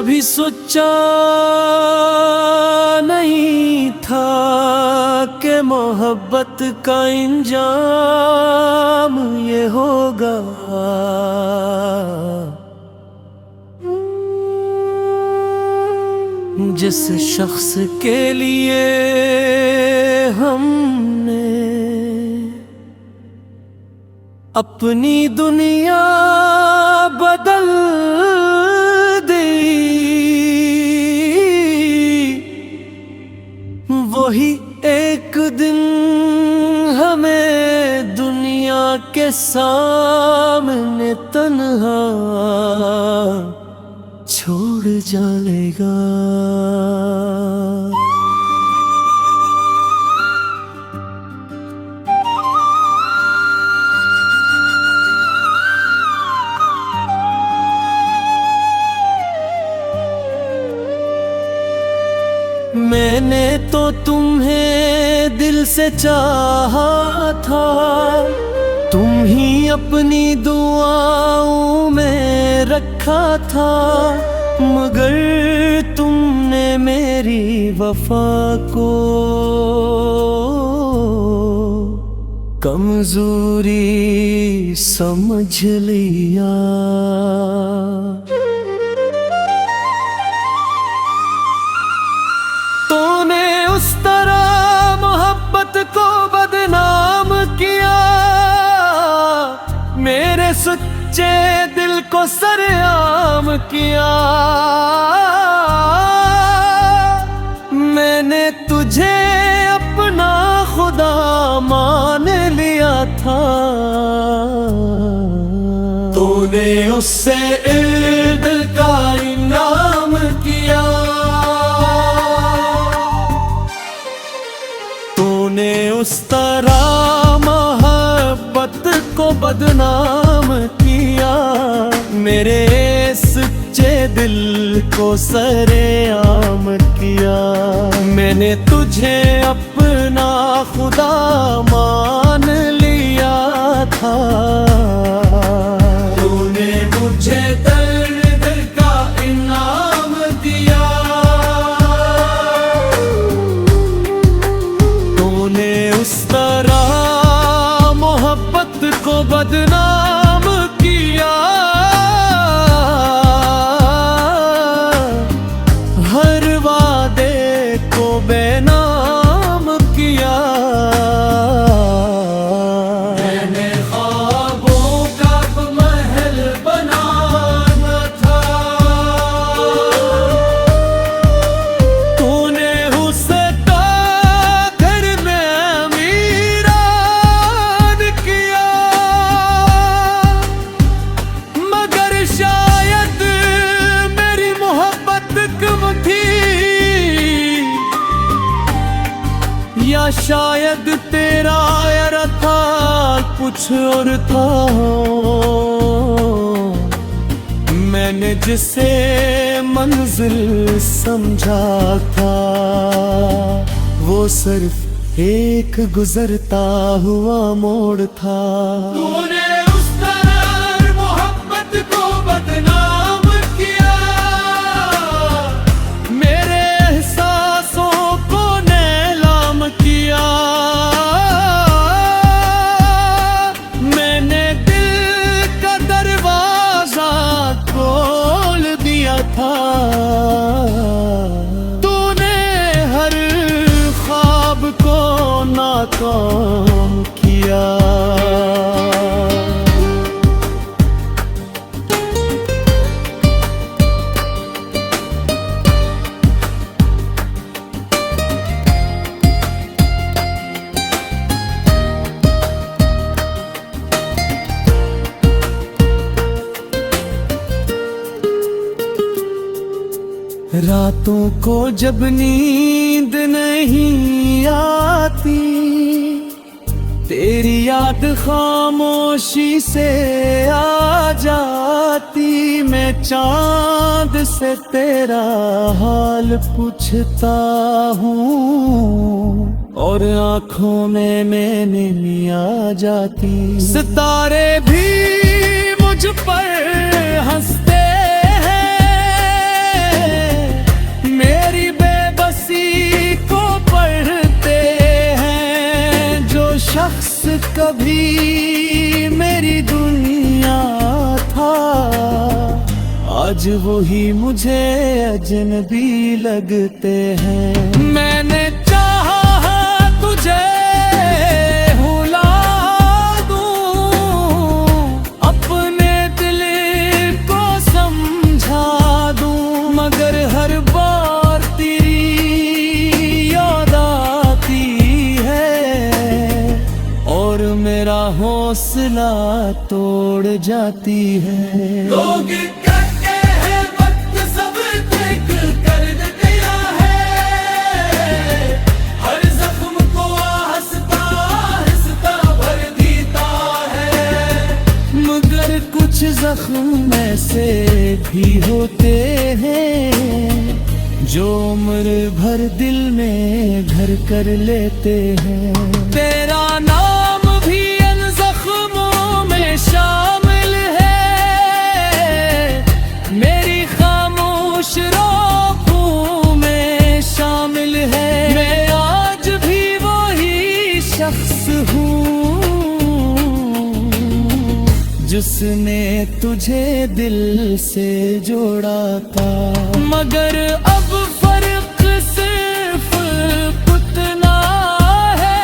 कभी सोचा नहीं था कि मोहब्बत का इंजाम ये होगा। जिस शख्स के लिए हमने अपनी दुनिया बदल दी, वही एक दिन हमें दुनिया के सामने तन्हा छोड़ जाएगा। मैंने तो तुम्हें दिल से चाहा था, तुम ही अपनी दुआओं में रखा था, मगर तुमने मेरी वफा को कमजोरी समझ लिया। तूने उस तरह मोहब्बत को बदनाम किया, मेरे सच्चे दिल को सरेआम किया। मैंने तुझे अपना खुदा मान लिया था, तूने उससे दिल का इनाम किया। तूने उस तरह मोहब्बत को बदनाम किया, मेरे सच्चे दिल को सरेआम किया। मैंने तुझे अपना खुदा मान लिया था, तूने मुझे दर्द का इनाम दिया। तूने उस तरह मोहब्बत को बदनाम किया, हर वादे को बेनाम किया। मैंने ख्वाबों का महल बनाना था, तूने उसे घर में अमीरान किया। मगर शायद मेरी मोहब्बत कम थी, या शायद तेरा इरादा कुछ और था। मैंने जिसे मंजिल समझा था, वो सिर्फ एक गुजरता हुआ मोड़ था। तूने उस तरह मोहब्बत को बदनाम किया, मेरे एहसासों को नीलाम किया। मैंने दिल का दरवाजा खोल दिया था, तूने हर ख्वाब को नाकाम किया। रातों को जब नींद नहीं आती, तेरी याद खामोशी से आ जाती। मैं चांद से तेरा हाल पूछता हूँ, और आँखों में मैंने लिया जाती। सितारे भी मुझ पर हंसते हैं, कभी मेरी दुनिया था, आज वही मुझे अजनबी लगते हैं। मैंने चाहा तुझे भुला दूं, अपने दिल को समझा दूं, मगर हर बार तेरी याद आती है और मेरा हौसला तोड़ जाती है। लोग कहते हैं वक्त सब देख कर दिया है, हर जख्म को हंसता हंसता भर देता है, मगर कुछ जख्म ऐसे भी होते हैं जो उम्र भर दिल में घर कर लेते हैं। तेरा नाम भी इन जख्मों में शामिल है, मेरी खामोश राहों में शामिल है। मैं आज भी वही शख्स हूँ जिसने तुझे दिल से जोड़ा था, मगर अब फर्क सिर्फ उतना है,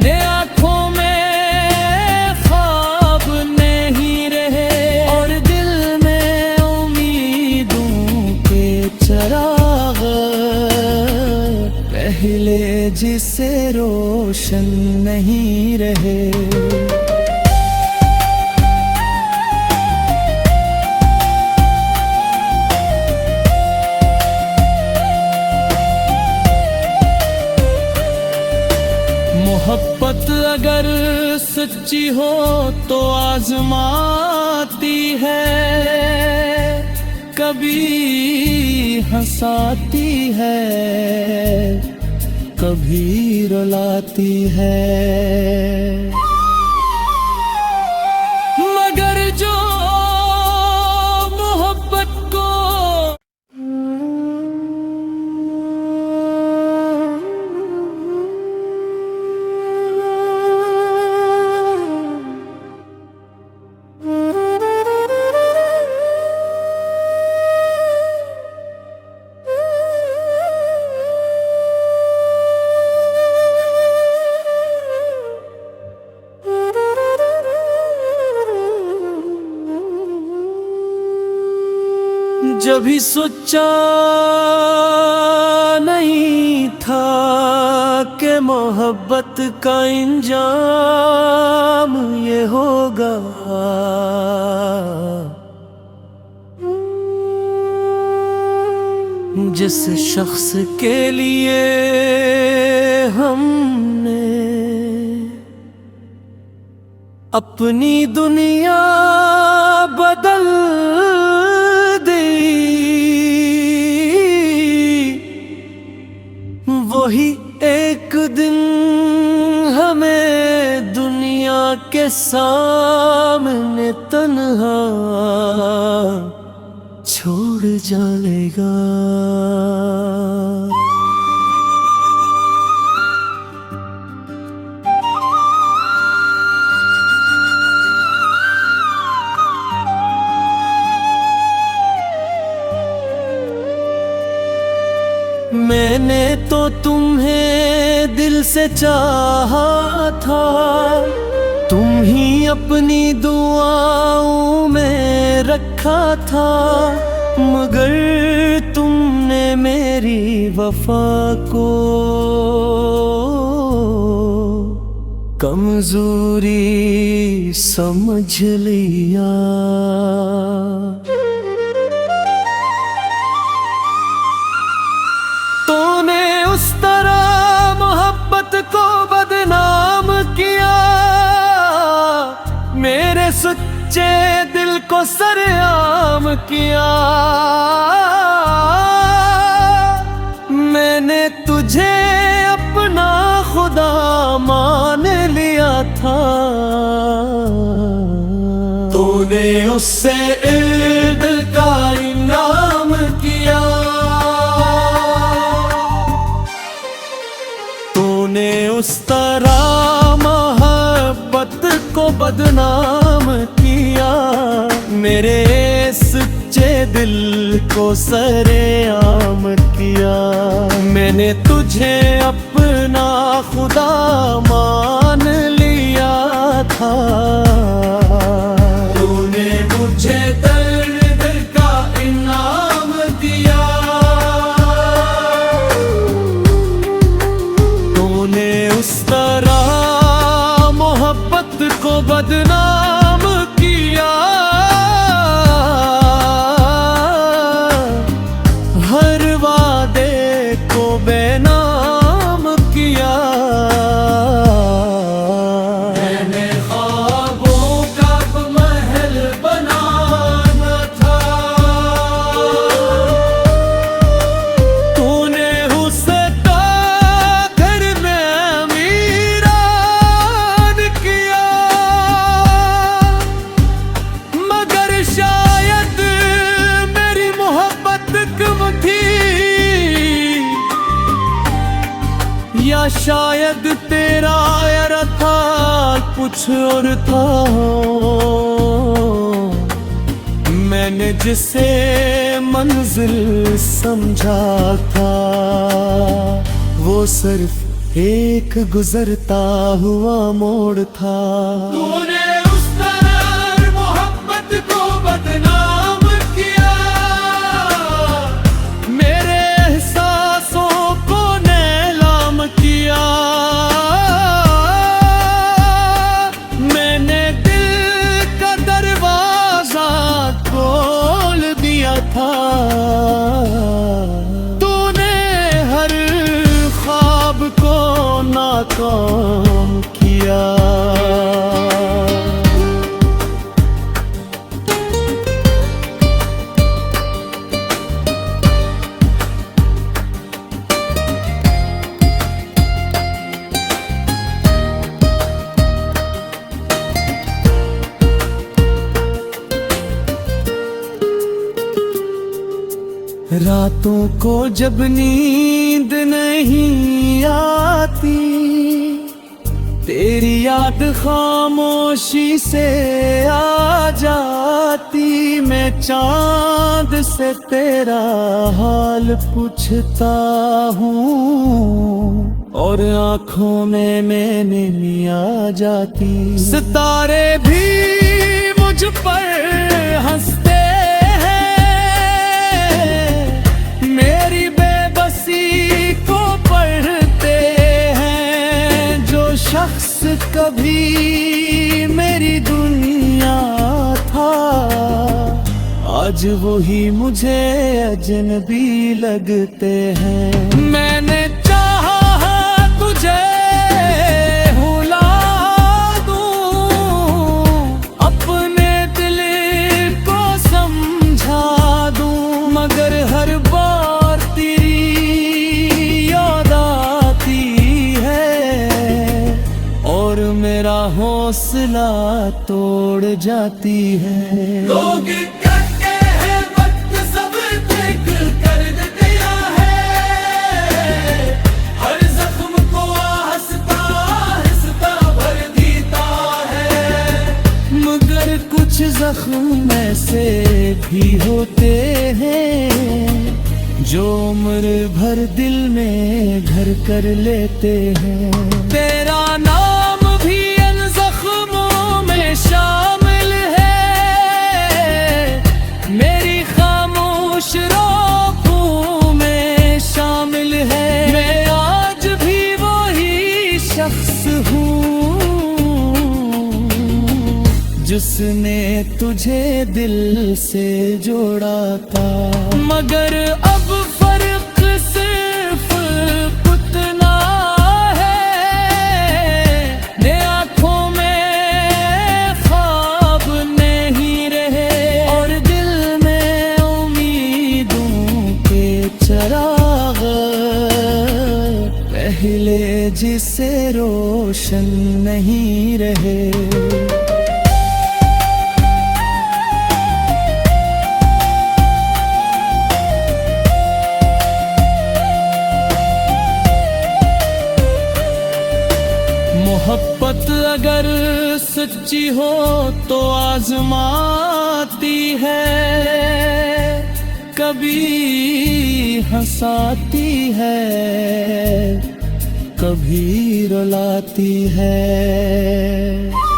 ने आँखों में ख्वाब नहीं रहे और दिल में उम्मीदों के चिराग पहले जिसे रोशन नहीं रहे। मोहब्बत अगर सच्ची हो तो आजमाती है, कभी हंसाती है, कभी रुलाती है, मगर जो मोहब्बत को जब भी सोचा नहीं था कि मोहब्बत का इंजाम ये होगा, जिस शख्स के लिए हमने अपनी दुनिया बदल वही एक दिन हमें दुनिया के सामने तन्हा छोड़ जाएगा। मैंने तो तुम्हें दिल से चाहा था, तुम ही अपनी दुआओं में रखा था, मगर तुमने मेरी वफा को कमजोरी समझ लिया। उस तरह मोहब्बत को बदनाम किया, मेरे सच्चे दिल को सरेआम किया। मैंने तुझे अपना खुदा मान लिया था, तूने उससे दिल का इनाम किया। तूने उस तरह बदनाम किया, मेरे सच्चे दिल को सरेआम किया। मैंने तुझे अपना खुदा मान लिया था, तूने मुझे दर्द का इनाम दिया। तूने उस तरह मोहब्बत को बदनाम किया, हर वादे को बेनाम किया। मैंने ख्वाबों का महल बनाना था, तूने उसे घर में अमीरान किया। मगर शायद मेरी मोहब्बत कम थी, या शायद तेरा इरादा कुछ और था। मैंने जिसे मंजिल समझा था, वो सिर्फ एक गुजरता हुआ मोड़ था। तूने उस तरह मोहब्बत को बदनाम किया, मेरे एहसासों को नीलाम किया। मैंने दिल का दरवाजा खोल दिया था, तूने हर ख्वाब को नाकाम किया। रातों को जब नींद नहीं आती, तेरी याद खामोशी से आ जाती। मैं चांद से तेरा हाल पूछता हूँ, और आँखों में मैंने आ जाती। सितारे भी मुझ पर हंसते, मेरी बेबसी को पढ़ते हैं। जो शख्स कभी मेरी दुनिया था, आज वही मुझे अजनबी लगते हैं। मैंने चाहा तुझे भुला दूं, अपने दिल को समझा दूं, मगर हर बार तेरी याद आती है, और मेरा हौसला तोड़ जाती है। लोग कहते हैं वक्त सब देख कर दिया है, हर जख्म को हंसता हंसता भर देता है। मगर कुछ जख्म ऐसे भी होते हैं, जो उम्र भर दिल में घर कर लेते हैं। तेरा नाम भी इन जख्मों में शामिल है, मेरी खामोश राहों में शामिल है। मैं आज भी वही शख्स हूँ, जिसने तुझे दिल से जोड़ा था। मगर अब फर्क सिर्फ उतना है, ने आँखों में ख्वाब नहीं रहे, और दिल में उम्मीदों के चराग पहले जिसे रोशन नहीं रहे। मोहब्बत अगर सच्ची हो तो आजमाती है, कभी हंसाती है, कभी रुलाती है।